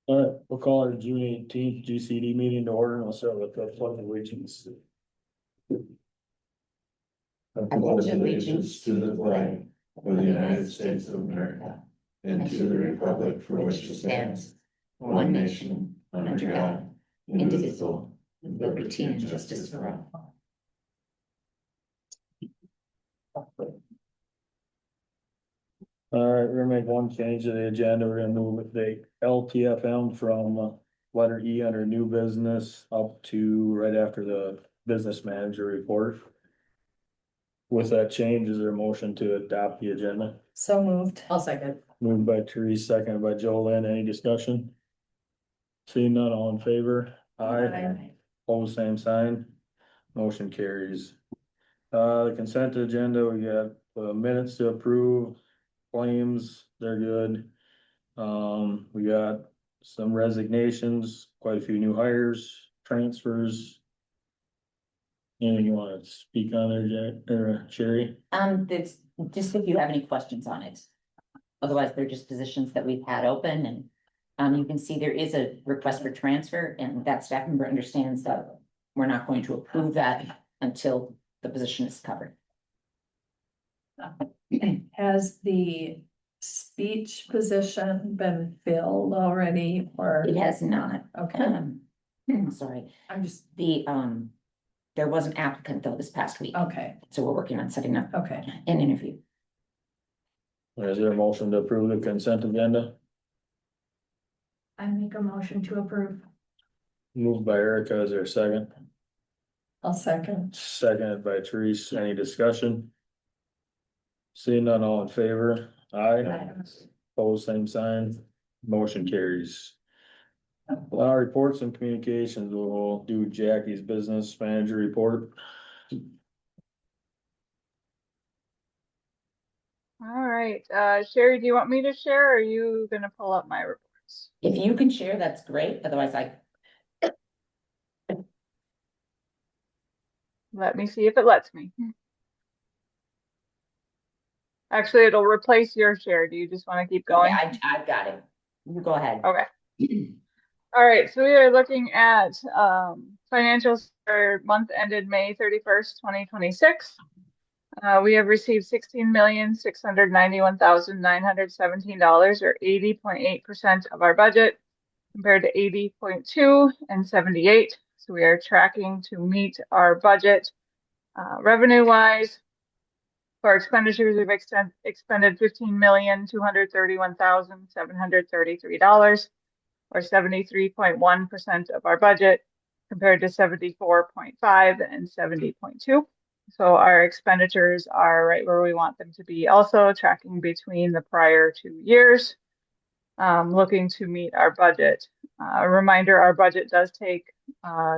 All right, we'll call our June 18th GCD meeting to order and we'll start with the pledge of allegiance. I pledge allegiance to the flag of the United States of America and to the republic for which it stands, one nation, under God, indivisible, with liberty and justice for all. All right, we're gonna make one change to the agenda. We're gonna move the LTFM from letter E under new business up to right after the business manager report. With that change, is there a motion to adopt the agenda? So moved. I'll second. Moved by Therese, seconded by Jolyn. Any discussion? Seeing none, all in favor? Aye. Pose same sign. Motion carries. The consent agenda, we got minutes to approve, claims, they're good. We got some resignations, quite a few new hires, transfers. Anything you wanna speak on there, Jack, or Sherry? That's just if you have any questions on it. Otherwise, they're just positions that we've had open and, you can see there is a request for transfer and that staff member understands that we're not going to approve that until the position is covered. Has the speech position been filled already or? It has not, Okay, sorry, I'm just, there was an applicant though this past week, okay, so we're working on setting up okay. an interview. Is there a motion to approve the consent agenda? I make a motion to approve. Moved by Erica, is there a second? I'll second. Seconded by Therese, any discussion? Seeing none, all in favor? Aye. Pose same sign, motion carries. Reports and communications, we'll do Jackie's business manager report. All right, Sherry, do you want me to share or are you gonna pull up my reports? If you can share, that's great, otherwise Let me see if it lets me. Actually, it'll replace your share. Do you just want to keep going? yeah, I've got it. You go ahead. Okay. All right, so we are looking at financials for month ended May 31st, 2026. We have received $16,691,917 or 80.8% of our budget compared to 80.2 and 78. So we are tracking to meet our budget. Revenue wise, for expenditures, we've expended $15,231,733 or 73.1% of our budget compared to 74.5 and 70.2. So our expenditures are right where we want them to be, also tracking between the prior 2 years, looking to meet our budget. A reminder, our budget does take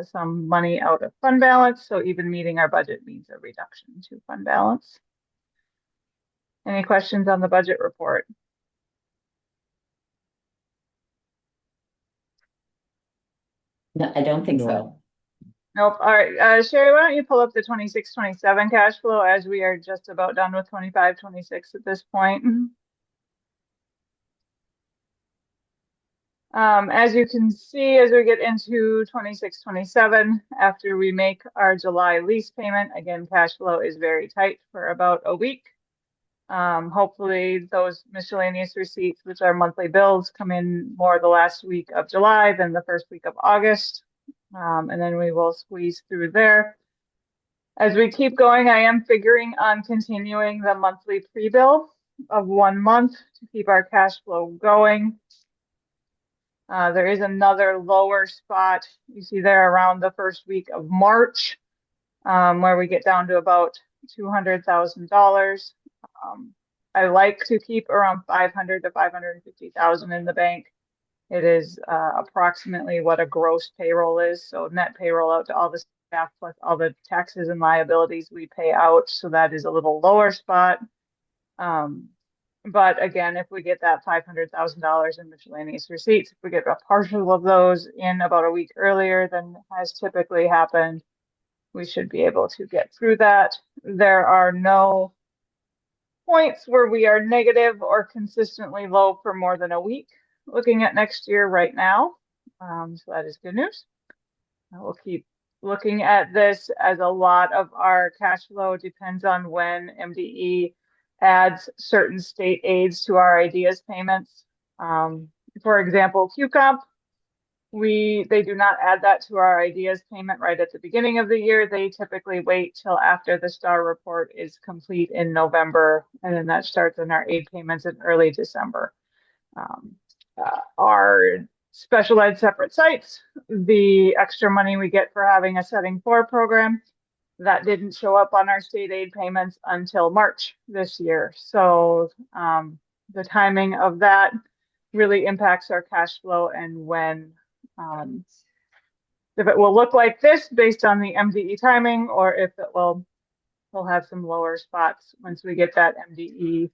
some money out of fund balance, so even meeting our budget means a reduction to fund balance. Any questions on the budget report? No, I don't think so. Nope. All right, Sherry, why don't you pull up the 26-27 cash flow as we are just about done with 25-26 at this point. As you can see, as we get into 26-27, after we make our July lease payment, again, cash flow is very tight for about a week. Hopefully those miscellaneous receipts, which are monthly bills, come in more the last week of July than the first week of August. And then we will squeeze through there. As we keep going, I am figuring on continuing the monthly pre-bill of 1 month to keep our cash flow going. There is another lower spot you see there around the first week of March, where we get down to about $200,000. I like to keep around 500 to 550,000 in the bank. It is approximately what a gross payroll is. So net payroll out to all the staff plus all the taxes and liabilities we pay out. So that is a little lower spot. But again, if we get that $500,000 in miscellaneous receipts, if we get a partial of those in about a week earlier than has typically happened, we should be able to get through that. There are no points where we are negative or consistently low for more than a week. looking at next year right now. So that is good news. We'll keep looking at this, as a lot of our cash flow depends on when MDE adds certain state aids to our ideas payments. For example, QComp, they do not add that to our ideas payment right at the beginning of the year. They typically wait till after the STAR report is complete in November, and then that starts in our aid payments in early December. Our special ed separate sites, the extra money we get for having a setting 4 program, that didn't show up on our state aid payments until March this year. So the timing of that really impacts our cash flow, and when if it will look like this based on the MDE timing, or if it will, we'll have some lower spots once we get that MDE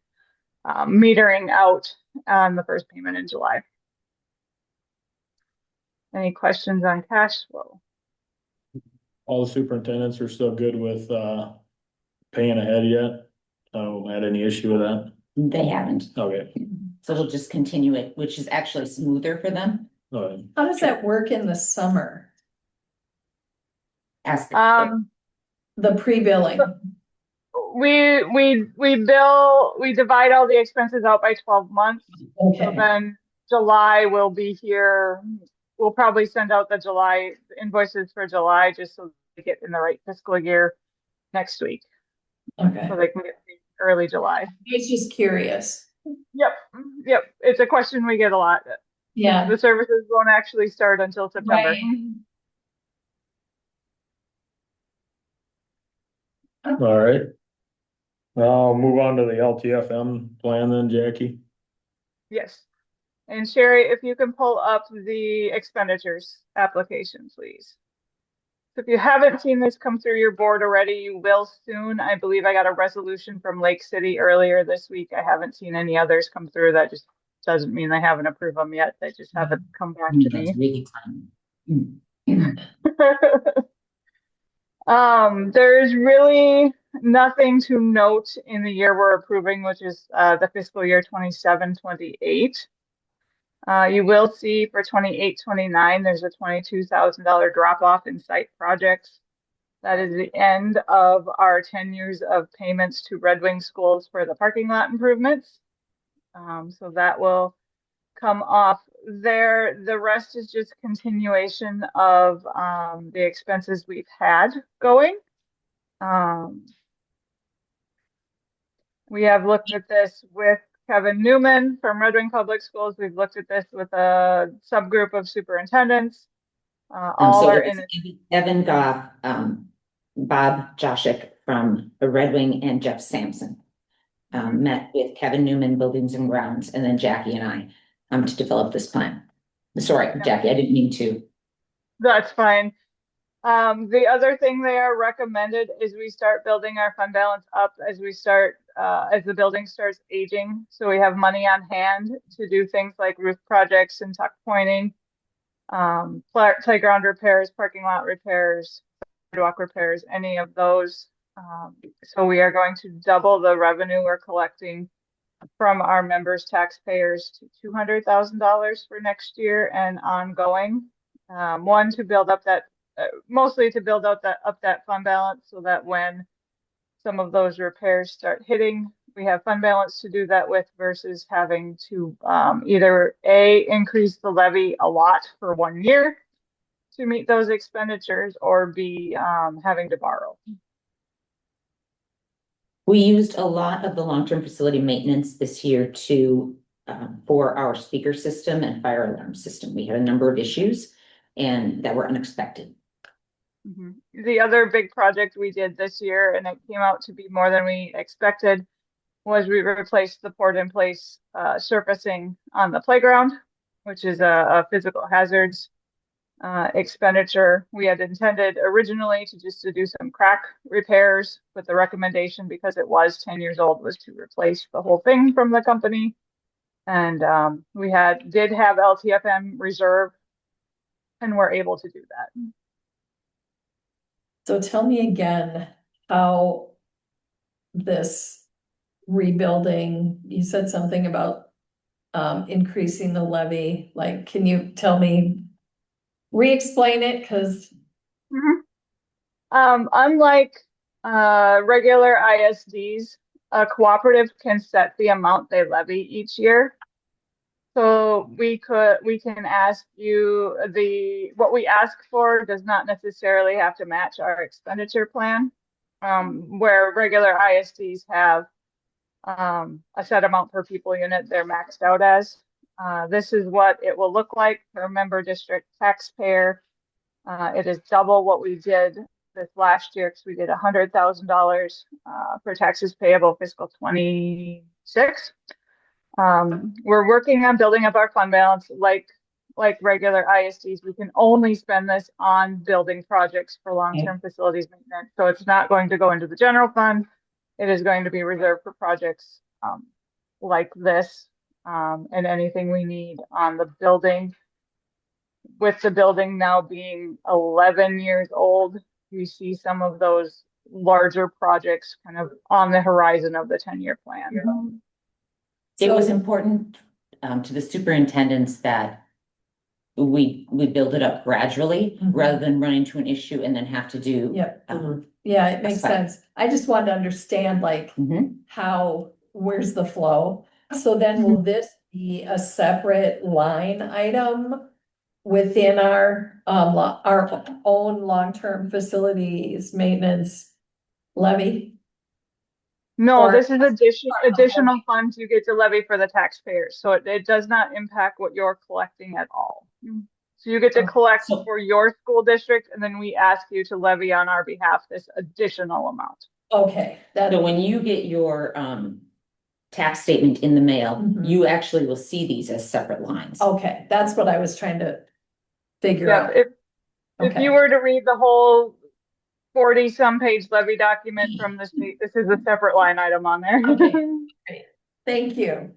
metering out on the first payment in July. Any questions on cash flow? All the superintendents are still good with, paying ahead yet? I don't had any issue with that. They haven't, Okay. so we'll just continue it, which is actually smoother for them. All right. How does that work in the summer? Ask The pre-billing? We divide all the expenses out by 12 months. So Okay, then July will be here. We'll probably send out the July invoices for July, just so they get in the right fiscal year next week. okay. So they can get paid early July. I was just curious. Yep. It's a question we get a lot. Yeah. The services won't actually start until September. Right. All right. I'll move on to the LTFM plan then, Jackie. Yes. And Sherry, if you can pull up the expenditures application, please. So if you haven't seen this come through your board already, you will soon. I believe I got a resolution from Lake City earlier this week. I haven't seen any others come through. That just doesn't mean they haven't approved them yet. They just haven't come back to That's me. really time. There is really nothing to note in the year we're approving, which is the fiscal year 27-28. You will see for 28-29, there's a $22,000 drop off in site projects. That is the end of our 10 years of payments to Red Wing schools for the parking lot improvements. So that will come off there. The rest is just continuation of the expenses we've had going. We have looked at this with Kevin Newman from Red Wing Public Schools. We've looked at this with a subgroup of superintendents. All So are it in was it. Evan Goff, Bob Joshik from the Red Wing, and Jeff Sampson. Met with Kevin Newman, Buildings and Grounds, and then Jackie and I, to develop this plan. Sorry, Jackie, I didn't mean to. That's fine. The other thing they are recommended is we start building our fund balance up as the building starts aging. So we have money on hand to do things like roof projects and tuck pointing, playground repairs, parking lot repairs, sidewalk repairs, any of those. So we are going to double the revenue we're collecting from our members, taxpayers, to $200,000 for next year and ongoing. One, to build up that, mostly to build up that fund balance, so that when some of those repairs start hitting, we have fund balance to do that with, versus having to either A, increase the levy a lot for 1 year to meet those expenditures, or B, having to borrow. We used a lot of the long-term facility maintenance this year for our speaker system and fire alarm system. We had a number of issues and that were unexpected. The other big project we did this year, and it came out to be more than we expected, was we replaced the port-in-place surfacing on the playground, which is a physical hazards expenditure. We had intended originally to do some crack repairs, but the recommendation, because it was 10 years old, was to replace the whole thing from the company. And we did have LTFM reserve, and we're able to do that. So tell me again how this rebuilding, you said something about increasing the levy? Like, can you tell me, re-explain it, cause, Unlike, regular ISDs, a cooperative can set the amount they levy each year. So we can ask you, what we ask for does not necessarily have to match our expenditure plan. Where regular ISDs have, a set amount per pupil unit they're maxed out as. This is what it will look like per member district taxpayer. It is double what we did this last year, because we did $100,000 for taxes payable fiscal 26. We're working on building up our fund balance like regular ISDs. We can only spend this on building projects for long-term facilities maintenance. So it's not going to go into the general fund. It is going to be reserved for projects like this, and anything we need on the building. With the building now being 11 years old, you see some of those larger projects kind of on the horizon of the 10-year plan. It was important to the superintendents that we build it up gradually rather than run into an issue and then have to do. Yep. Yeah, it makes That's sense. I just wanted to understand like how, where's the flow? So then will this be a separate line item within our own long-term facilities maintenance levy? No, Or- this is additional funds you get to levy for the taxpayers. So it does not impact what you're collecting at all. So you get to collect So- for your school district, and then we ask you to levy on our behalf this additional amount. Okay, that, So when you get your tax statement in the mail, Mhm. you actually will see these as separate lines. okay, that's what I was trying to figure Yeah, out. if Okay. you were to read the whole 40-some page levy document from the state, this is a separate line item on there. Okay. Thank you.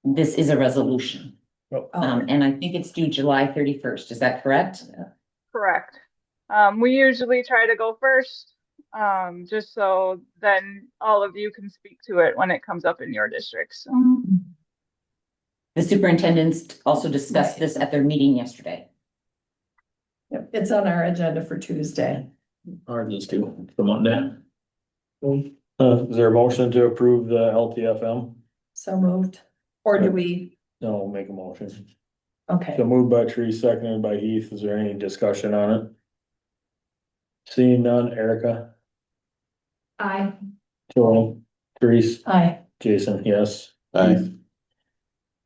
This is a resolution, Oh. and I think it's due July 31st. Is that correct? Correct. We usually try to go first, just so then all of you can speak to it when it comes up in your districts. The superintendents also discussed this at their meeting yesterday. Yep, it's on our agenda for Tuesday. Ours is too, for Monday. Is there a motion to approve the LTFM? So moved. Or do we, No, we'll make a motion. okay, So moved by Tree, seconded by Heath. Is there any discussion on it? Seeing none, Erica, aye. Joel, Terese, Aye. Jason, yes. Aye.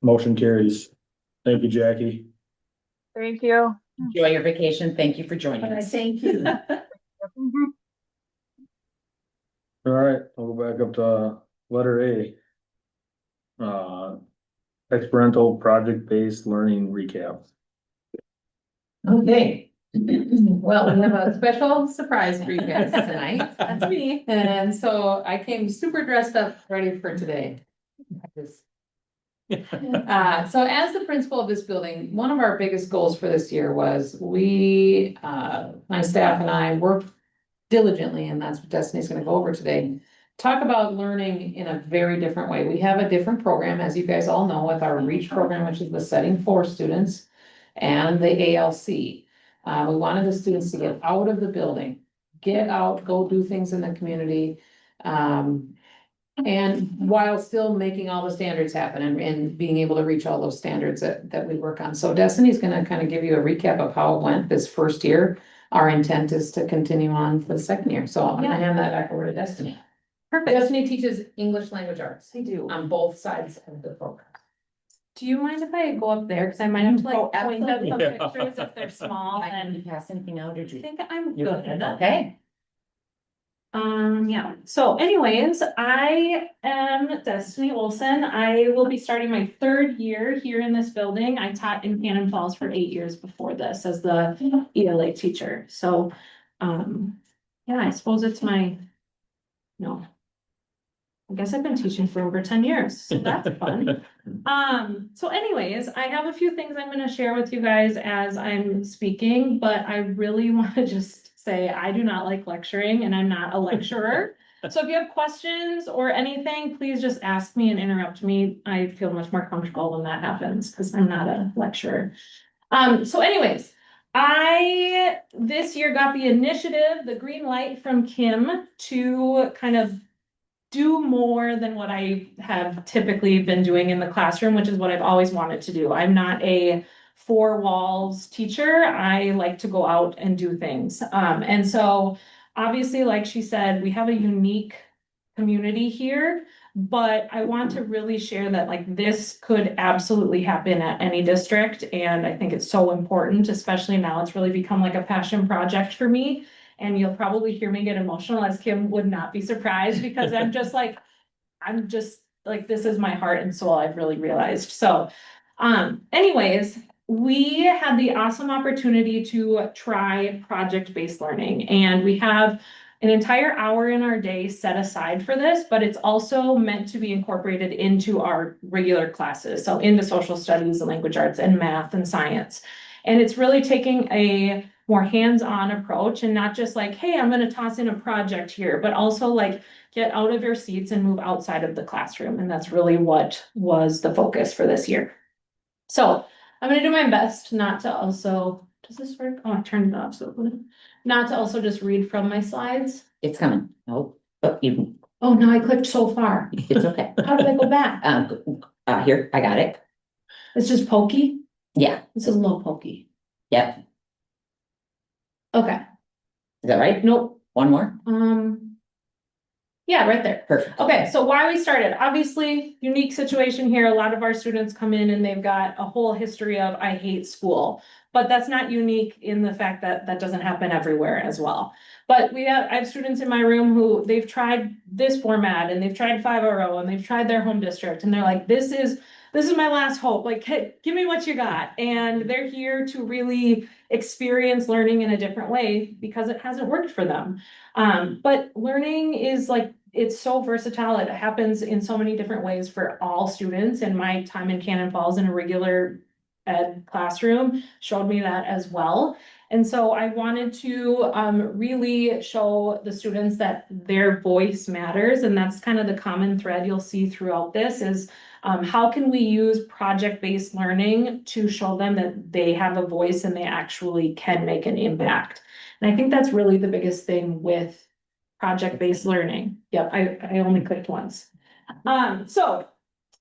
Motion carries. Thank you, Jackie. Thank you. Enjoy your vacation. Thank you for joining us. Thank you. All right, we'll go back up to letter A. Experimental project-based learning recap. Okay, well, we have a special surprise for you guys tonight. That's me. And so I came super dressed up, ready for today. So as the principal of this building, one of our biggest goals for this year was my staff and I worked diligently, and that's what Destiny's gonna go over today. Talk about learning in a very different way. We have a different program, as you guys all know, with our REACH program, which is the Setting For students, and the ALC. We wanted the students to get out of the building, get out, go do things in the community. And while still making all the standards happen and being able to reach all those standards that we work on. So Destiny's gonna kind of give you a recap of how it went this first year. Our intent is to continue on for the second year. So I'm gonna hand that back over to Destiny. Perfect. Destiny teaches English language arts I do. on both sides of the program. Do you mind if I go up there? Cause I might have to Oh, like point out the absolutely. pictures if they're small Can and you pass anything out or do I you? think I'm You're good. Okay. Yeah, so anyways, I am Destiny Olson. I will be starting my third year here in this building. I taught in Cannon Falls for 8 years before this as the ELA teacher. So, yeah, I suppose it's no. I guess I've been teaching for over 10 years, so that's fun. So anyways, I have a few things I'm gonna share with you guys as I'm speaking, but I really wanna just say I do not like lecturing and I'm not a lecturer. So if you have questions or anything, please just ask me and interrupt me. I feel much more comfortable when that happens because I'm not a lecturer. So anyways, I this year got the initiative, the green light from Kim to kind of do more than what I have typically been doing in the classroom, which is what I've always wanted to do. I'm not a four walls teacher. I like to go out and do things. And so obviously, like she said, we have a unique community here, but I want to really share that like this could absolutely happen at any district. And I think it's so important, especially now it's really become like a passion project for me. And you'll probably hear me get emotional, as Kim would not be surprised, because I'm just like, this is my heart and soul, I've really realized. So, anyways, we had the awesome opportunity to try project-based learning, and we have an entire hour in our day set aside for this, but it's also meant to be incorporated into our regular classes. So into social studies and language arts and math and science. And it's really taking a more hands-on approach and not just like, hey, I'm going to toss in a project here, but also like get out of your seats and move outside of the classroom. And that's really what was the focus for this year. So I'm going to do my best not to also, does this work? Oh, I turned it off. So not to also just read from my slides. It's coming. Oh, you, Oh, no, I clicked so far. it's okay. How did I go back? Here, I got it. It's just pokey. Yeah, This is a little pokey. yep. Okay. Is that right? Nope. One more? Yeah, right there. Perfect. Okay, so why we started, obviously, unique situation here. A lot of our students come in and they've got a whole history of, I hate school. But that's not unique in the fact that that doesn't happen everywhere as well. But I have students in my room who they've tried this format and they've tried 5-0 and they've tried their home district and they're like, this is my last hope. Like, hey, give me what you got. And they're here to really experience learning in a different way because it hasn't worked for them. But learning is like, it's so versatile. It happens in so many different ways for all students. And my time in Cannon Falls in a regular ed classroom showed me that as well. And so I wanted to really show the students that their voice matters. And that's kind of the common thread you'll see throughout this is how can we use project-based learning to show them that they have a voice and they actually can make an impact. And I think that's really the biggest thing with project-based learning. Yep, I only clicked once. So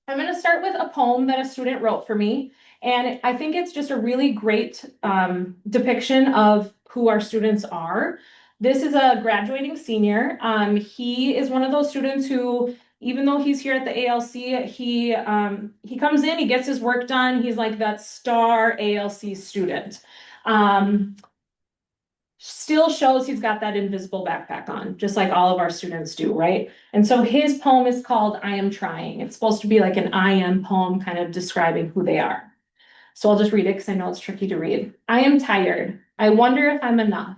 I'm gonna start with a poem that a student wrote for me. And I think it's just a really great depiction of who our students are. This is a graduating senior. He is one of those students who, even though he's here at the ALC, he comes in, he gets his work done. He's like that star ALC student. Still shows he's got that invisible backpack on, just like all of our students do, right? And so his poem is called I Am Trying. It's supposed to be like an I am poem kind of describing who they are. So I'll just read it because I know it's tricky to read. I am tired. I wonder if I'm enough.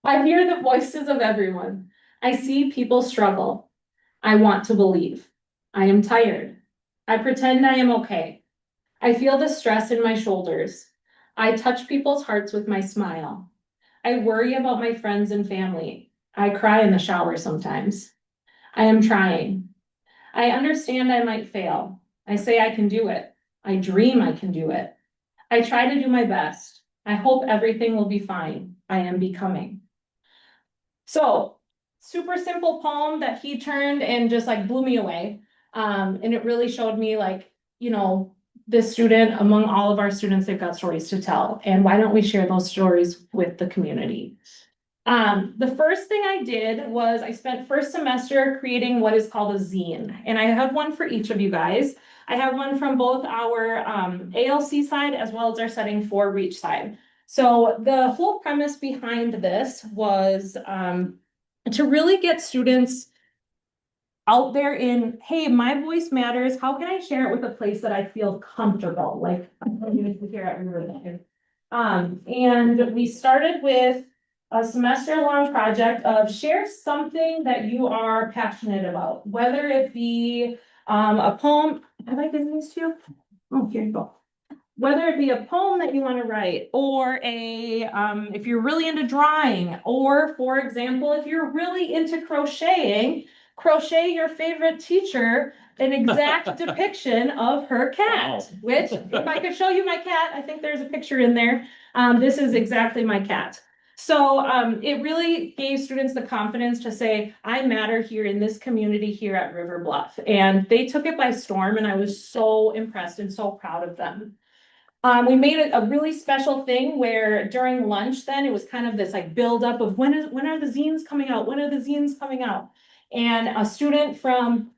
I hear the voices of everyone. I see people struggle. I want to believe. I am tired. I pretend I am okay. I feel the stress in my shoulders. I touch people's hearts with my smile. I worry about my friends and family. I cry in the shower sometimes. I am trying. I understand I might fail. I say I can do it. I dream I can do it. I try to do my best. I hope everything will be fine. I am becoming. So, super simple poem that he turned and just like blew me away. And it really showed me like, you know, this student, among all of our students, they've got stories to tell. And why don't we share those stories with the community? The first thing I did was I spent first semester creating what is called a zine. And I have one for each of you guys. I have one from both our ALC side as well as our Setting 4 Reach side. So the whole premise behind this was to really get students out there in, hey, my voice matters. How can I share it with a place that I feel comfortable? Like I'm going to hear everything. And we started with a semester-long project of share something that you are passionate about, whether it be a poem. Have I given these to you? Oh, here you go. whether it be a poem that you want to write, or if you're really into drawing, or for example, if you're really into crocheting, crochet your favorite teacher an exact depiction of her cat, Wow. which if I could show you my cat, I think there's a picture in there. This is exactly my cat. So it really gave students the confidence to say, I matter here in this community here at River Bluff. And they took it by storm, and I was so impressed and so proud of them. We made it a really special thing where during lunch then it was kind of this like buildup of when are the zines coming out? When are the zines coming out? And a student from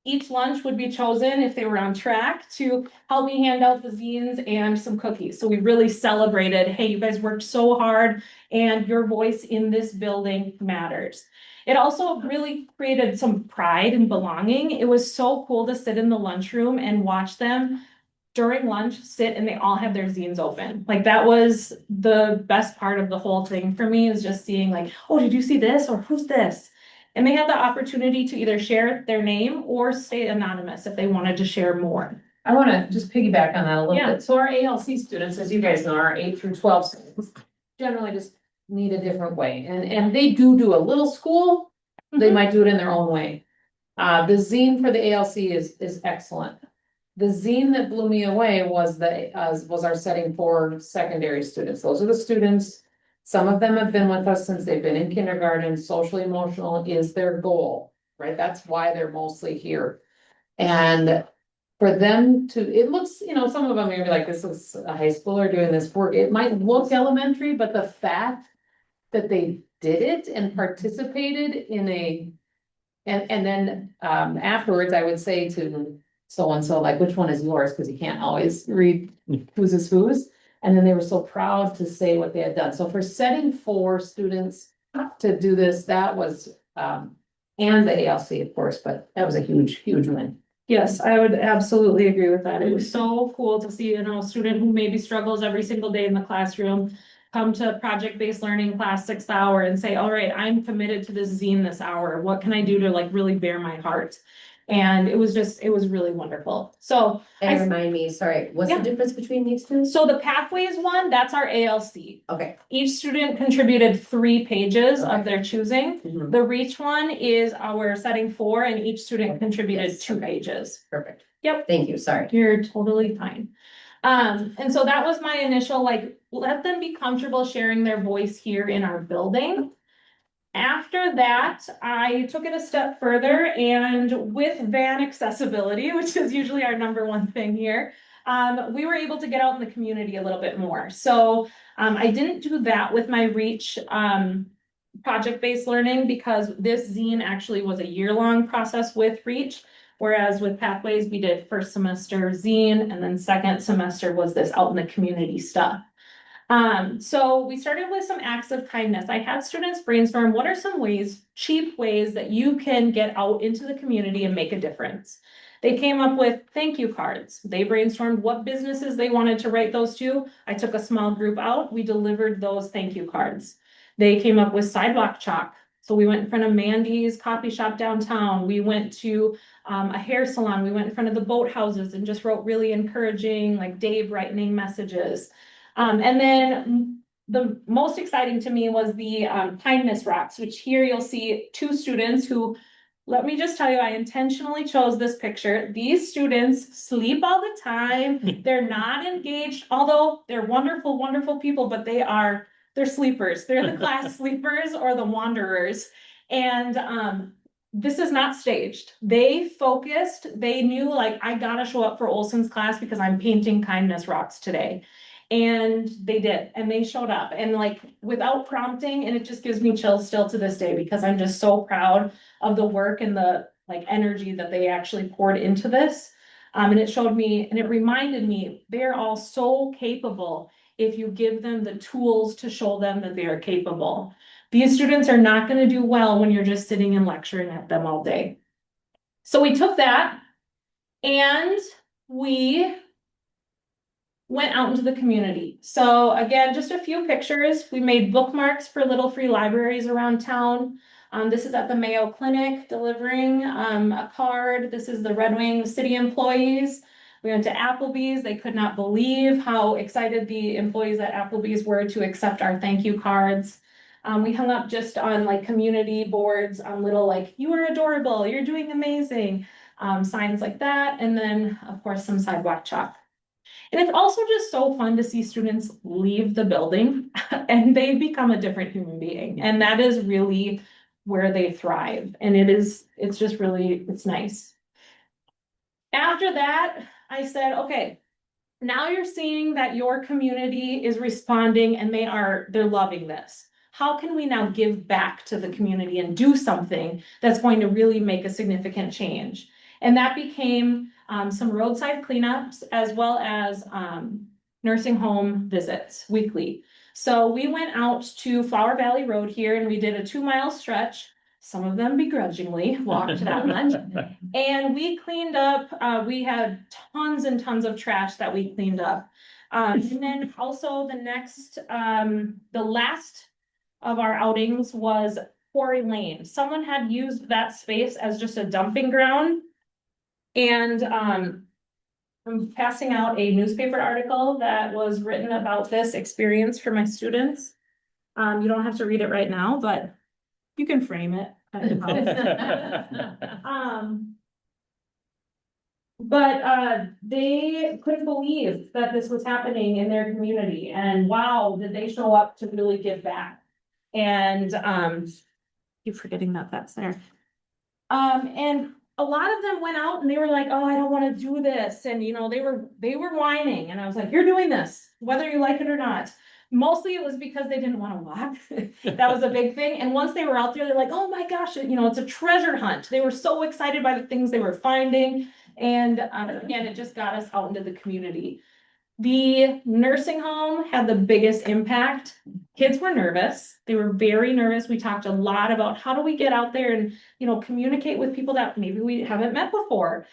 each lunch would be chosen if they were on track to help me hand out the zines and some cookies. So we really celebrated, hey, you guys worked so hard and your voice in this building matters. It also really created some pride and belonging. It was so cool to sit in the lunchroom and watch them during lunch sit and they all have their zines open. Like that was the best part of the whole thing for me, is just seeing like, oh, did you see this? Or who's this? And they had the opportunity to either share their name or stay anonymous if they wanted to share more. I wanna just piggyback on that a little Yeah. bit. So our ALC students, as you guys know, our 8 through 12 students, generally just need a different way. And they do a little school, they might do it in their own way. The zine for the ALC is excellent. The zine that blew me away was our setting for secondary students. Those are the students. Some of them have been with us since they've been in kindergarten. Social emotional is their goal, right? That's why they're mostly here. And for them to, it looks, some of them are gonna be like, this is a high schooler doing this work. It might look elementary, but the fact that they did it and participated in and then afterwards, I would say to so-and-so, like, which one is yours? Because you can't always read whose is whose. And then they were so proud to say what they had done. So for setting for students to do this, that was, and the ALC, of course, but that was a huge, huge win. Yes, I would absolutely agree with that. It was so cool to see, a student who maybe struggles every single day in the classroom come to project-based learning class 6th hour and say, all right, I'm committed to this zine this hour. What can I do to like really bear my heart? And it was really wonderful. So And remind me, sorry, what's the Yeah. difference between these two? so the Pathways one, that's our ALC. Okay. Each student contributed 3 pages Okay. of their choosing. Mhm. The Reach one is our setting 4, and each student contributed Yes. 2 pages. Perfect. Yep. Thank you, sorry. You're totally fine. And so that was my initial, like, let them be comfortable sharing their voice here in our building. After that, I took it a step further, and with van accessibility, which is usually our number one thing here, we were able to get out in the community a little bit more. So I didn't do that with my Reach project-based learning, because this zine actually was a year-long process with Reach. Whereas with Pathways, we did first semester zine, and then second semester was this out in the community stuff. So we started with some acts of kindness. I had students brainstorm, what are some cheap ways that you can get out into the community and make a difference? They came up with thank you cards. They brainstormed what businesses they wanted to write those to. I took a small group out. We delivered those thank you cards. They came up with sidewalk chalk. So we went in front of Mandy's coffee shop downtown. We went to a hair salon. We went in front of the boathouses and just wrote really encouraging, like day brightening messages. And then the most exciting to me was the kindness rocks, which here you'll see 2 students who, let me just tell you, I intentionally chose this picture. These students sleep all the time. They're not engaged, although they're wonderful, wonderful people, but they're sleepers. They're the class sleepers or the wanderers. And this is not staged. They focused, they knew, like, I gotta show up for Olson's class because I'm painting kindness rocks today. And they did, and they showed up, and like without prompting, and it just gives me chills still to this day, because I'm just so proud of the work and the like energy that they actually poured into this. And it showed me, and it reminded me, they're all so capable if you give them the tools to show them that they are capable. These students are not going to do well when you're just sitting and lecturing at them all day. So we took that and we went out into the community. So again, just a few pictures. We made bookmarks for little free libraries around town. This is at the Mayo Clinic delivering a card. This is the Red Wing city employees. We went to Applebee's. They could not believe how excited the employees at Applebee's were to accept our thank you cards. We hung up just on like community boards on little like, you are adorable, you're doing amazing, signs like that. And then of course, some sidewalk chalk. And it's also just so fun to see students leave the building and they become a different human being. And that is really where they thrive. And it's just really, it's nice. After that, I said, okay, now you're seeing that your community is responding and they're loving this. How can we now give back to the community and do something that's going to really make a significant change? And that became some roadside cleanups as well as nursing home visits weekly. So we went out to Flower Valley Road here and we did a 2-mile stretch. Some of them begrudgingly walked that much. And we cleaned up, we had tons and tons of trash that we cleaned up. And then also the last of our outings was Quarry Lane. Someone had used that space as just a dumping ground. And I'm passing out a newspaper article that was written about this experience for my students. You don't have to read it right now, but you can frame it. But they couldn't believe that this was happening in their community, and wow, did they show up to really give back. And keep forgetting that that's there. And a lot of them went out and they were like, oh, I don't want to do this. And they were whining, and I was like, you're doing this, whether you like it or not. Mostly it was because they didn't want to walk. That was a big thing. And once they were out there, they're like, oh my gosh, it's a treasure hunt. They were so excited by the things they were finding. And again, it just got us out into the community. The nursing home had the biggest impact. Kids were nervous. They were very nervous. We talked a lot about how do we get out there and, communicate with people that maybe we haven't met before.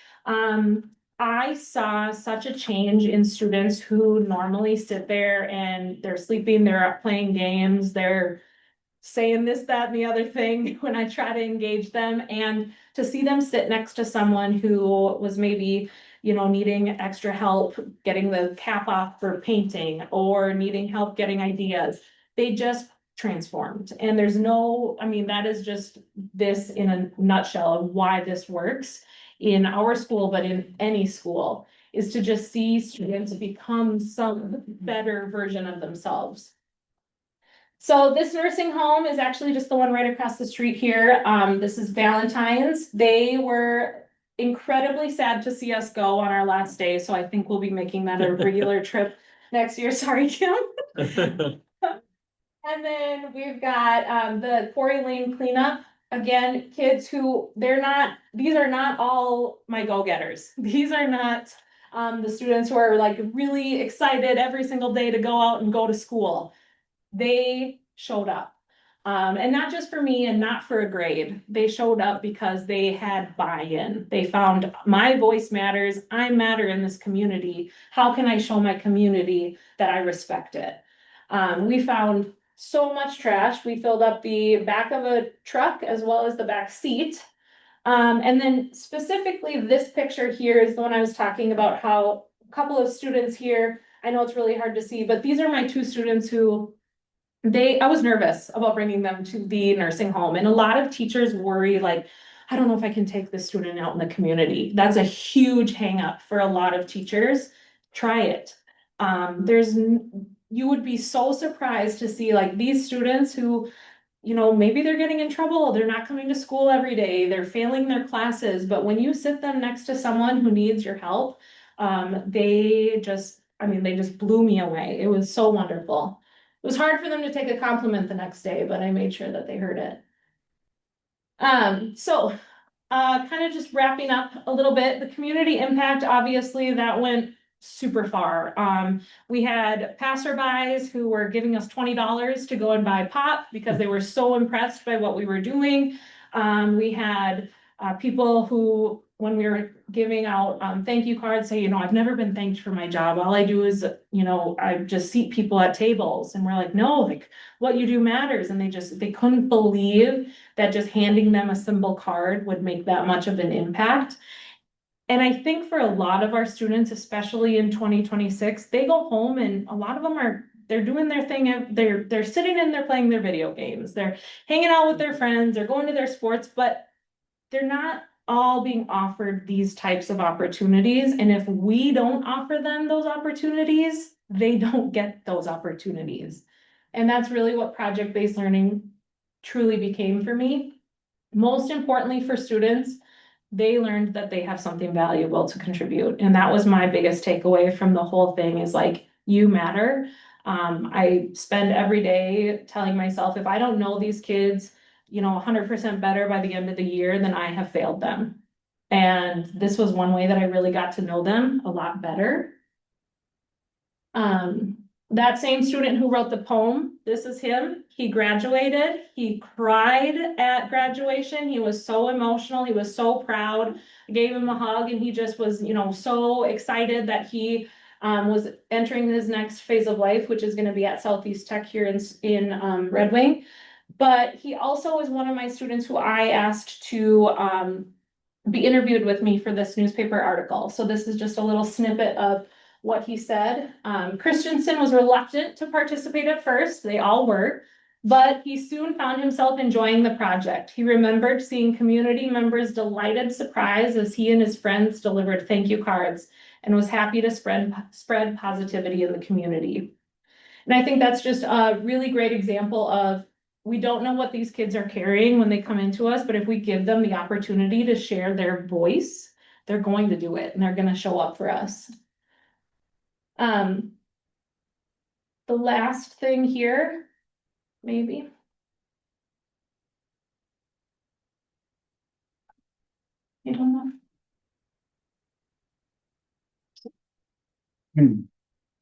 I saw such a change in students who normally sit there and they're sleeping, they're playing games, they're saying this, that, and the other thing when I try to engage them, and to see them sit next to someone who was maybe, needing extra help getting the cap off for painting or needing help getting ideas, they just transformed. And that is just this in a nutshell of why this works in our school, but in any school, is to just see students become some better version of themselves. So this nursing home is actually just the one right across the street here. This is Valentine's. They were incredibly sad to see us go on our last day, so I think we'll be making that a regular trip next year. Sorry, Kim. And then we've got the Quarry Lane cleanup. Again, kids who these are not all my go-getters. These are not the students who are like really excited every single day to go out and go to school. They showed up. And not just for me and not for a grade. They showed up because they had buy-in. They found my voice matters. I matter in this community. How can I show my community that I respect it? We found so much trash. We filled up the back of a truck as well as the back seat. And then specifically this picture here is the one I was talking about, how a couple of students here, I know it's really hard to see, but these are my two students who I was nervous about bringing them to the nursing home. And a lot of teachers worry, like, I don't know if I can take this student out in the community. That's a huge hang up for a lot of teachers. Try it. You would be so surprised to see like these students who, maybe they're getting in trouble. They're not coming to school every day. They're failing their classes. But when you sit them next to someone who needs your help, they just blew me away. It was so wonderful. It was hard for them to take a compliment the next day, but I made sure that they heard it. So kind of just wrapping up a little bit, the community impact, obviously that went super far. We had passerbys who were giving us $20 to go and buy pop because they were so impressed by what we were doing. We had people who, when we were giving out thank you cards, say, I've never been thanked for my job. All I do is, I just seat people at tables. And we're like, no, like what you do matters. And they couldn't believe that just handing them a symbol card would make that much of an impact. And I think for a lot of our students, especially in 2026, they go home and a lot of them they're doing their thing. They're sitting and they're playing their video games. They're hanging out with their friends. They're going to their sports, but they're not all being offered these types of opportunities. And if we don't offer them those opportunities, they don't get those opportunities. And that's really what project-based learning truly became for me. Most importantly for students, they learned that they have something valuable to contribute. And that was my biggest takeaway from the whole thing is like, you matter. I spend every day telling myself, if I don't know these kids, 100% better by the end of the year, then I have failed them. And this was one way that I really got to know them a lot better. That same student who wrote the poem, this is him. He graduated. He cried at graduation. He was so emotional. He was so proud. I gave him a hug and he just was, so excited that he was entering his next phase of life, which is going to be at Southeast Tech here in Red Wing. But he also was one of my students who I asked to be interviewed with me for this newspaper article. So this is just a little snippet of what he said. Christensen was reluctant to participate at first, they all were, but he soon found himself enjoying the project. He remembered seeing community members' delighted surprise as he and his friends delivered thank you cards and was happy to spread positivity in the community. And I think that's just a really great example of we don't know what these kids are carrying when they come into us, but if we give them the opportunity to share their voice, they're going to do it and they're going to show up for us. The last thing here, maybe. I don't know.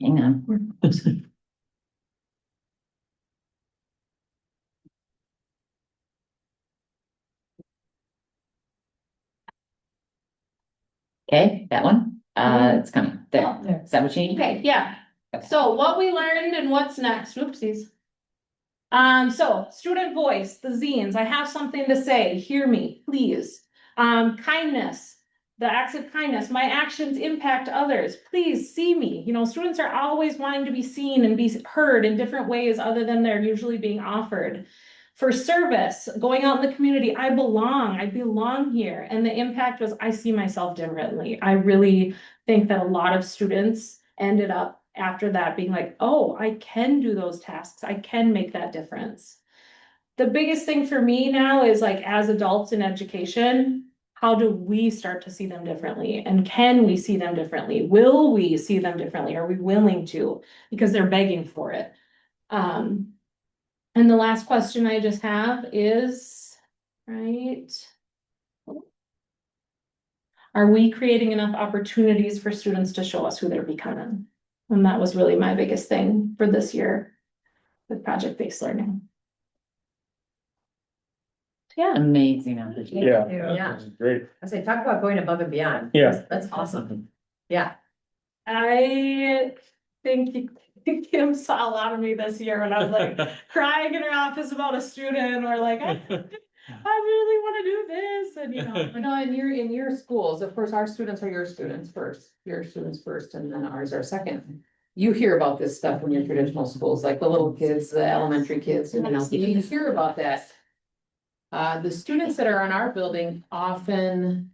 Hang on. Okay, that one, it's coming, there, is that what you need? Okay, yeah. So what we learned and what's next, whoopsies. So student voice, the zines, I have something to say, hear me, please. Kindness, the acts of kindness, my actions impact others, please see me. Students are always wanting to be seen and be heard in different ways other than they're usually being offered. For service, going out in the community, I belong here. And the impact was, I see myself differently. I really think that a lot of students ended up after that being like, oh, I can do those tasks. I can make that difference. The biggest thing for me now is like, as adults in education, how do we start to see them differently? And can we see them differently? Will we see them differently? Are we willing to? Because they're begging for it. And the last question I just have is, right? Are we creating enough opportunities for students to show us who they're becoming? And that was really my biggest thing for this year with project-based learning. Yeah. Amazing opportunity. Yeah. Yeah. This is great. I say, talk about going above and beyond. Yeah. That's awesome. Yeah. I think Kim saw a lot of me this year when I was like crying in her office about a student or like, I really want to do this. And No, in your schools, of course, our students are your students first, and then ours are second. You hear about this stuff in your traditional schools, like the little kids, the elementary kids, you hear about that. The students that are in our building often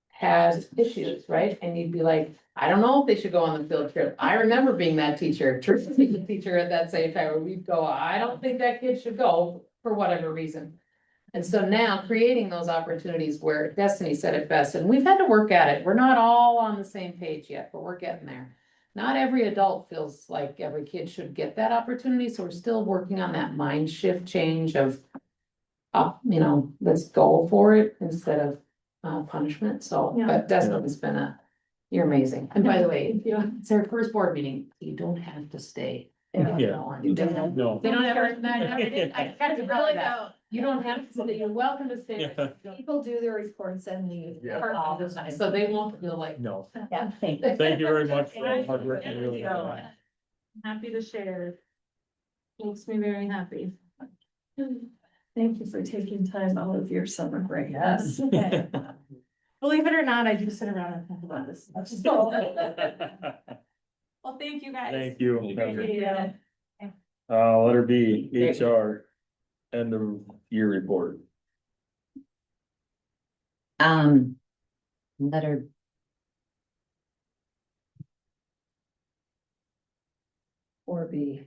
has issues, right? And you'd be like, I don't know if they should go on the field trip. I remember being that teacher, teacher at that same time where we'd go, I don't think that kid should go for whatever reason. And so now creating those opportunities where Destiny said it best, and we've had to work at it. We're not all on the same page yet, but we're getting there. Not every adult feels like every kid should get that opportunity. So we're still working on that mind shift change of, let's go for it instead of punishment. So, Yeah. but Destiny has been you're amazing. And by the way, it's our first board meeting. You don't have to stay. Yeah. You don't. No. They don't have to. I had to really go. You don't have to stay. You're welcome to stay. Yeah. People do their reports and leave. Yeah. All the time. So they won't feel like. No. Yeah. Thank you very much for the hard work. You really have done. happy to share. Makes me very happy. Thank you for taking time out of your summer break. Yes. Believe it or not, I do sit around and think about this stuff. So, well, thank you guys. Thank you. Yeah. Letter B, HR, end of year report. Letter, Or B.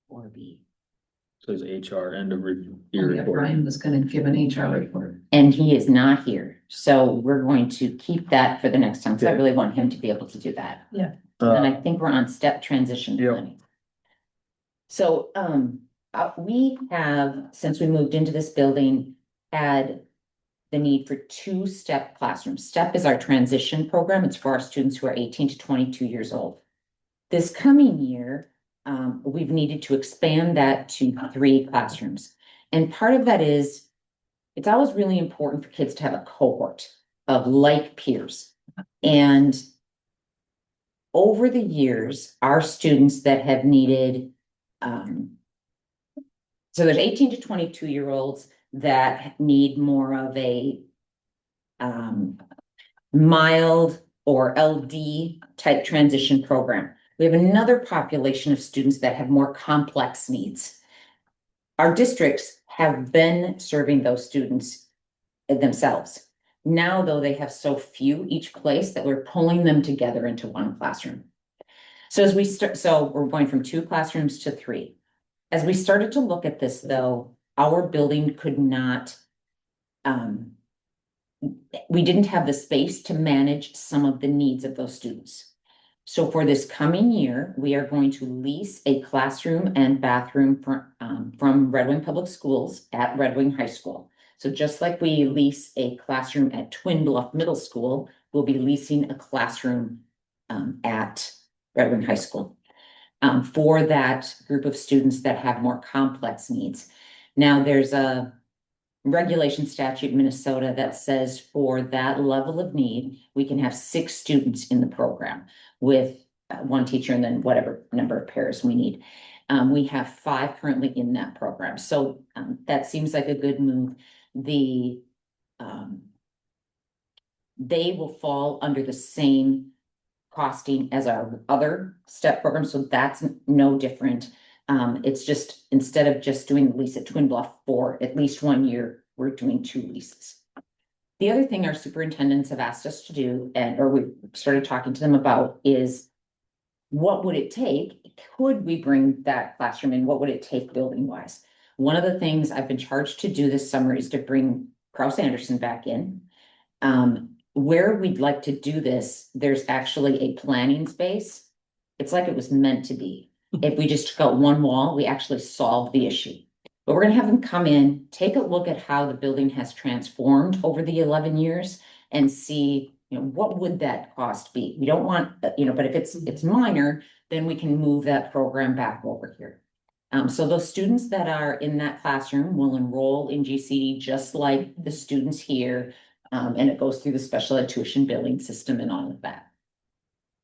or B. Says HR, end of year Yeah, report. Brian was gonna give an HR report. And he is not here, so we're going to keep that for the next time, because I Okay. really want him to be able to do that. And Uh, I think we're on step transition Yep. planning. So, we have, since we moved into this building, had the need for 2-step classrooms. STEP is our transition program. It's for our students who are 18 to 22 years old. This coming year, we've needed to expand that to 3 classrooms. And part of that is, it's always really important for kids to have a cohort of like peers. And over the years, our students that have needed, so there's 18 to 22-year-olds that need more of a mild or LD type transition program. We have another population of students that have more complex needs. Our districts have been serving those students themselves. Now, though, they have so few each place that we're pulling them together into one classroom. So as we start, so we're going from 2 classrooms to 3. As we started to look at this, though, our building could not, we didn't have the space to manage some of the needs of those students. So for this coming year, we are going to lease a classroom and bathroom from Red Wing Public Schools at Red Wing High School. So just like we lease a classroom at Twin Bluff Middle School, we'll be leasing a classroom at Red Wing High School for that group of students that have more complex needs. Now, there's a regulation statute in Minnesota that says for that level of need, we can have 6 students in the program with 1 teacher and then whatever number of pairs we need. We have 5 currently in that program. So that seems like a good move. They will fall under the same costing as our other step program, so that's no different. It's just, instead of just doing the lease at Twin Bluff for at least 1 year, we're doing 2 leases. The other thing our superintendents have asked us to do, or we started talking to them about, is what would it take? Could we bring that classroom in? What would it take building wise? One of the things I've been charged to do this summer is to bring Kraus Anderson back in. Where we'd like to do this, there's actually a planning space. It's like it was meant to be. If we just took out one wall, we actually solved the issue. But we're gonna have them come in, take a look at how the building has transformed over the 11 years and see, what would that cost be? We don't want, but if it's minor, then we can move that program back over here. So those students that are in that classroom will enroll in GCED just like the students here. And it goes through the special ed tuition billing system and all of that.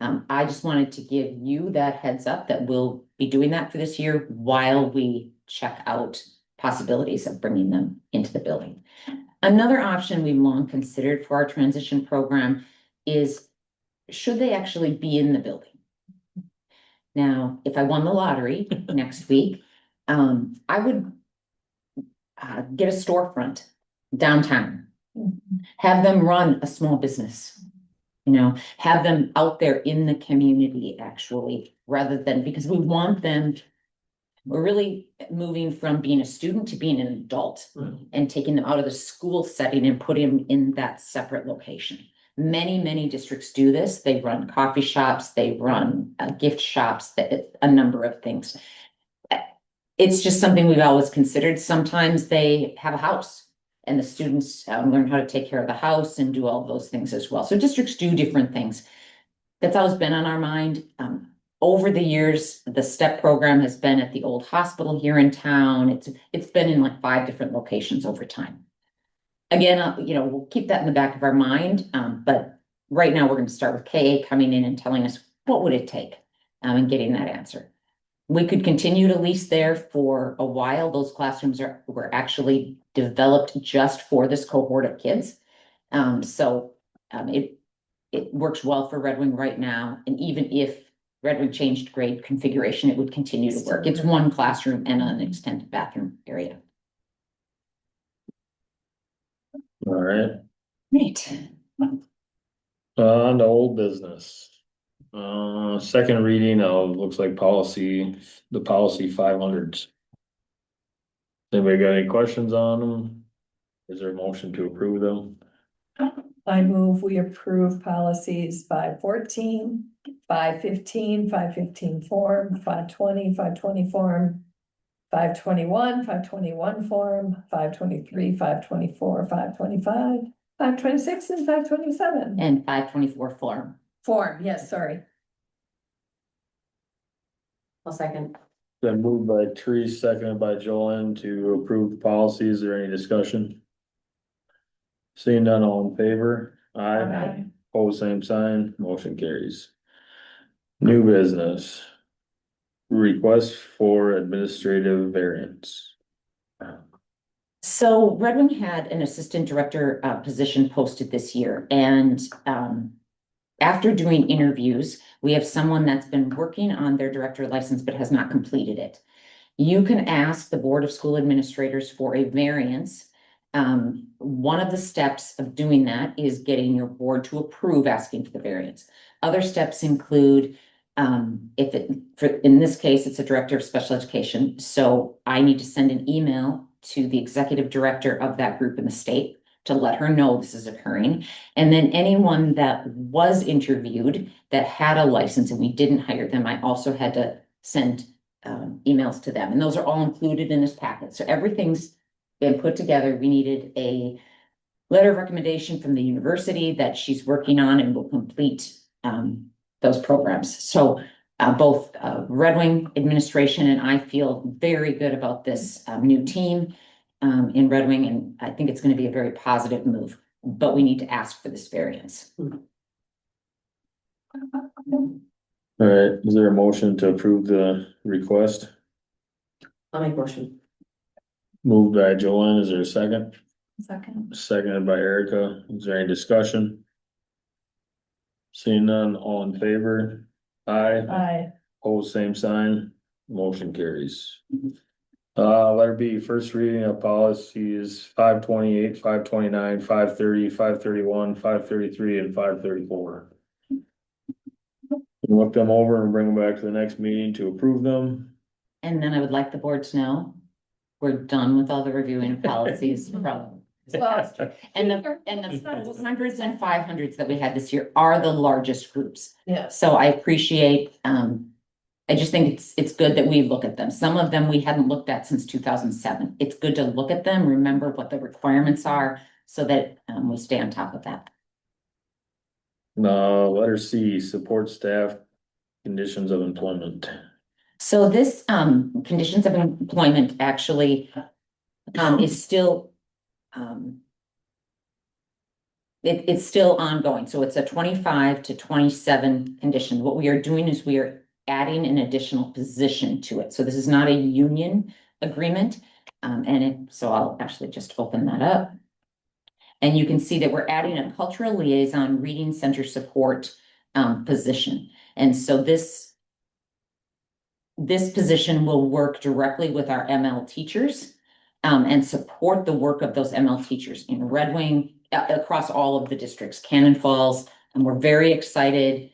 I just wanted to give you that heads up that we'll be doing that for this year while we check out possibilities of bringing them into the building. Another option we've long considered for our transition program is, should they actually be in the building? Now, if I won the lottery next week, I would get a storefront downtown. Have them run a small business, have them out there in the community actually, rather than, because we want them, we're really moving from being a student to being an adult and taking them out of the school setting and putting them in that separate location. Many districts do this. They run coffee shops, they run gift shops, a number of things. It's just something we've always considered. Sometimes they have a house and the students learn how to take care of the house and do all those things as well. So districts do different things. That's always been on our mind. Over the years, the STEP program has been at the old hospital here in town. It's been in like 5 different locations over time. Again, we'll keep that in the back of our mind. But right now we're going to start with KA coming in and telling us what would it take and getting that answer. We could continue to lease there for a while. Those classrooms were actually developed just for this cohort of kids. It works well for Red Wing right now, and even if Red Wing changed grade configuration, it would continue to work. It's one classroom and an extended bathroom area. All right, Right. on to old business. Second reading of, looks like the policy 500s. Anybody got any questions on them? Is there a motion to approve them? I move we approve policies 514, 515, 515 form, 520, 520 form, 521, 521 form, 523, 524, 525, 526, and 527. And 524 form. Form, yes, sorry. I'll second. Then moved by Therese, seconded by Joanne to approve the policies. Is there any discussion? Seeing none, all in favor? Aye. Pose same sign, motion carries. New business. Request for administrative variance. So Red Wing had an assistant director position posted this year, and after doing interviews, we have someone that's been working on their director license but has not completed it. You can ask the Board of School Administrators for a variance. One of the steps of doing that is getting your board to approve asking for the variance. Other steps include, in this case, it's a director of special education, so I need to send an email to the executive director of that group in the state to let her know this is occurring. And then anyone that was interviewed that had a license and we didn't hire them, I also had to send emails to them, and those are all included in this packet. So everything's been put together. We needed a letter of recommendation from the university that she's working on and will complete those programs. So both Red Wing administration and I feel very good about this new team in Red Wing, and I think it's going to be a very positive move, but we need to ask for this variance. All right, is there a motion to approve the request? I'll make motion. Moved by Joanne, is there a second? Second. Seconded by Erica, is there any discussion? Seeing none, all in favor? Aye. Aye. Pose same sign, motion carries. Letter B, first reading of policies 528, 529, 530, 531, 533, and 534. Look them over and bring them back to the next meeting to approve them. And then I would like the board to know, we're done with all the reviewing of policies from. Well, And the hundreds and 500s that we had this year are the largest groups. yes. So I appreciate, I just think it's good that we look at them. Some of them we hadn't looked at since 2007. It's good to look at them, remember what the requirements are so that we stay on top of that. Letter C, support staff conditions of employment. So this conditions of employment actually is still it's still ongoing. So it's a 25 to 27 condition. What we are doing is we are adding an additional position to it. So this is not a union agreement. So I'll actually just open that up. And you can see that we're adding a cultural liaison reading center support position. And so this position will work directly with our ML teachers and support the work of those ML teachers in Red Wing, across all of the districts, Cannon Falls, and we're very excited.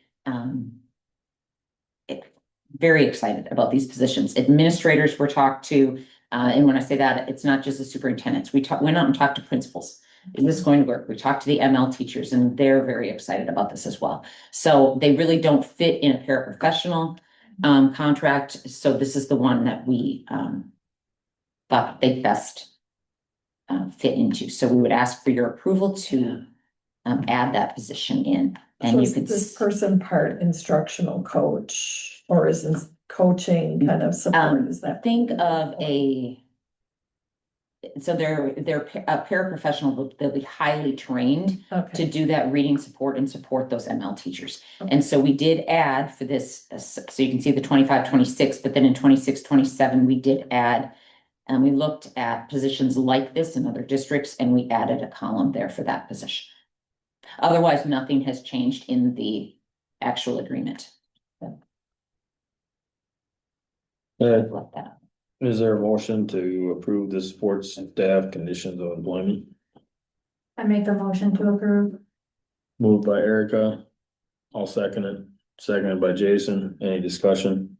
Very excited about these positions. Administrators were talked to, and when I say that, it's not just the superintendents. We went out and talked to principals. Is this going to work? We talked to the ML teachers, and they're very excited about this as well. So they really don't fit in a paraprofessional contract. So this is the one that we thought they best fit into. So we would ask for your approval to add that position in. And So you is could this person part instructional coach, or is this coaching kind of support? Is that? think of so they're a paraprofessional, they'll be highly trained to Okay, do that reading support and support those ML teachers. Okay. And so we did add for this, so you can see the 25, 26, but then in 26, 27, we did add, and we looked at positions like this in other districts, and we added a column there for that position. Otherwise, nothing has changed in the actual agreement. Left that. Is there a motion to approve the sports staff conditions of employment? I make a motion to approve. Moved by Erica. I'll second it. Seconded by Jason. Any discussion?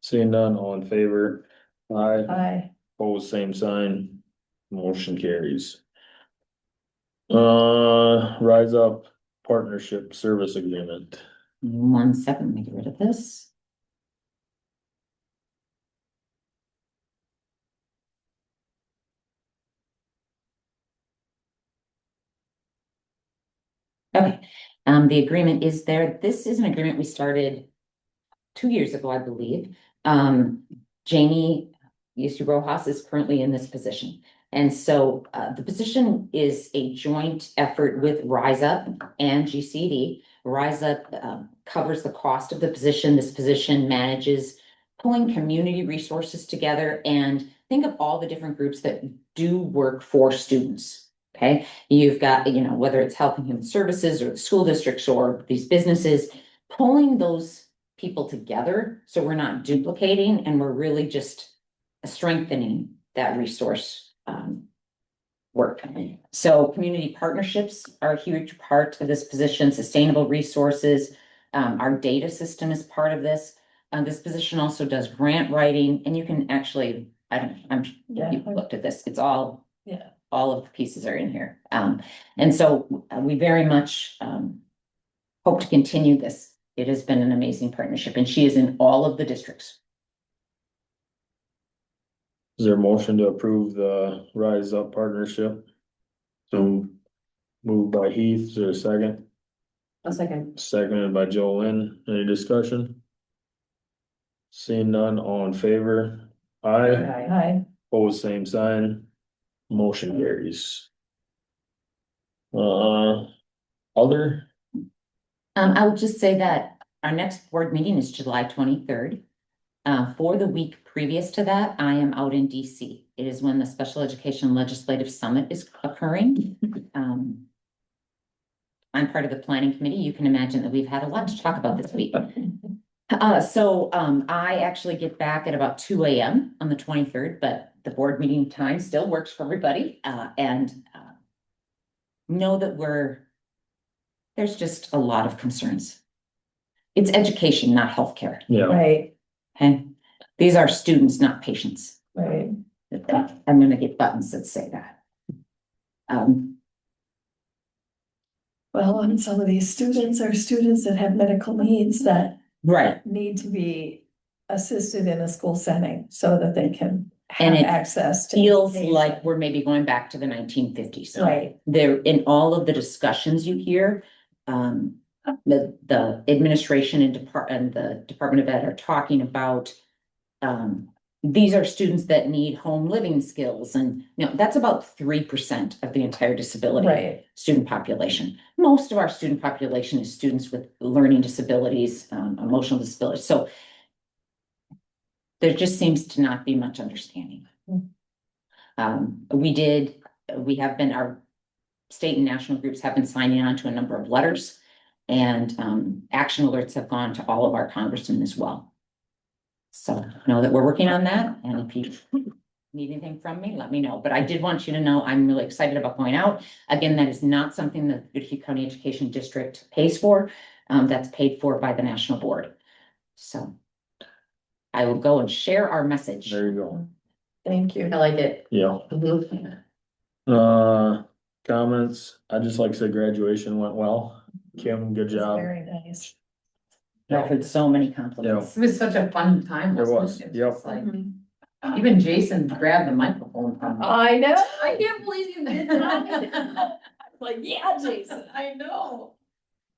Seeing none, all in favor? Aye. Aye. Pose same sign. Motion carries. Rise Up Partnership Service Agreement. 1 second, let me get rid of this. Okay, the agreement is there. This is an agreement we started 2 years ago, I believe. Jamie Rojas is currently in this position. And so the position is a joint effort with Rise Up and GCED. Rise Up covers the cost of the position. This position manages pulling community resources together, and think of all the different groups that do work for students. Okay, you've got, whether it's Health and Human Services or the school districts or these businesses, pulling those people together so we're not duplicating and we're really just strengthening that resource work. So community partnerships are a huge part of this position. Sustainable resources, our data system is part of this. This position also does grant writing, and you can actually, you've looked at this, it's all, Yeah. all of the pieces are in here. And so we very much hope to continue this. It has been an amazing partnership, and she is in all of the districts. Is there a motion to approve the Rise Up Partnership? So moved by Heath, is there a second? I'll second. Seconded by Jolyn. Any discussion? Seeing none, all in favor? Aye. Aye. Pose same sign. Motion carries. Other? I would just say that our next board meeting is July 23rd. For the week previous to that, I am out in DC. It is when the Special Education Legislative Summit is occurring. I'm part of the planning committee. You can imagine that we've had a lot to talk about this week. So I actually get back at about 2 a.m. on the 23rd, but the board meeting time still works for everybody. And know that there's just a lot of concerns. It's education, not healthcare. Yeah, Right, Okay, these are students, not patients. right. I'm gonna get buttons that say that. Well, and some of these students are students that have medical needs that Right, need to be assisted in a school setting so that they can And have it access to. feels education. like we're maybe going back to the 1950s. Right, There, in all of the discussions you hear, the administration and the Department of Ed are talking about, these are students that need home living skills, and, that's about 3% of the entire disability right, student population. Most of our student population is students with learning disabilities, emotional disabilities, so there just seems to not be much understanding. Our state and national groups have been signing on to a number of letters, and action alerts have gone to all of our congressmen as well. So know that we're working on that, and if you need anything from me, let me know. But I did want you to know I'm really excited about going out. Again, that is not something that the Goodhue County Education District pays for. That's paid for by the national board. So I will go and share our message. there you go. thank you. I like it. Yeah. Mhm. Comments? I just like to say graduation went well. Kim, good It's job. very nice. I've heard so many compliments. It was such a fun time. It wasn't was, It yep. just like, even Jason grabbed the microphone from me. I know. I can't believe you did that. Like, yeah, Jason, I know.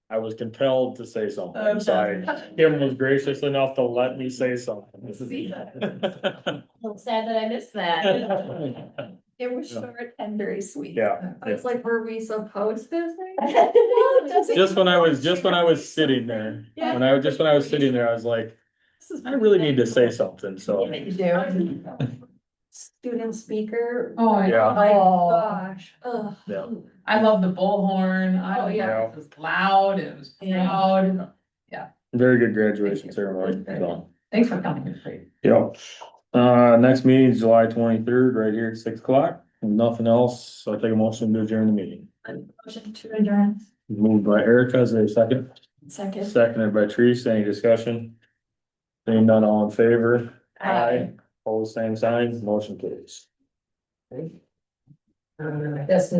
I was compelled to say something, Okay. so Kim was gracious enough to let me say something. I'm sad that I missed that. It was short and very sweet. Yeah, I was like, were we supposed to say? just when I was sitting there, when I was sitting there, I was like, I really need to say something, so. You do. student speaker. Oh, Yeah. yeah. Oh, gosh, ugh. Yeah. I love the bullhorn. Oh, yeah. It was loud, it was Yeah. proud. Very good graduation ceremony, so, Thanks for coming. It's great. yeah. Next meeting is July 23rd, right here at 6 o'clock. If nothing else, I'll take a motion to adjourn the meeting. Motion to adjourn. Moved by Erica, is there a second? Second. Seconded by Teresa, any discussion? Seeing none, all in favor? Aye. Pose same sign, motion carries. Destiny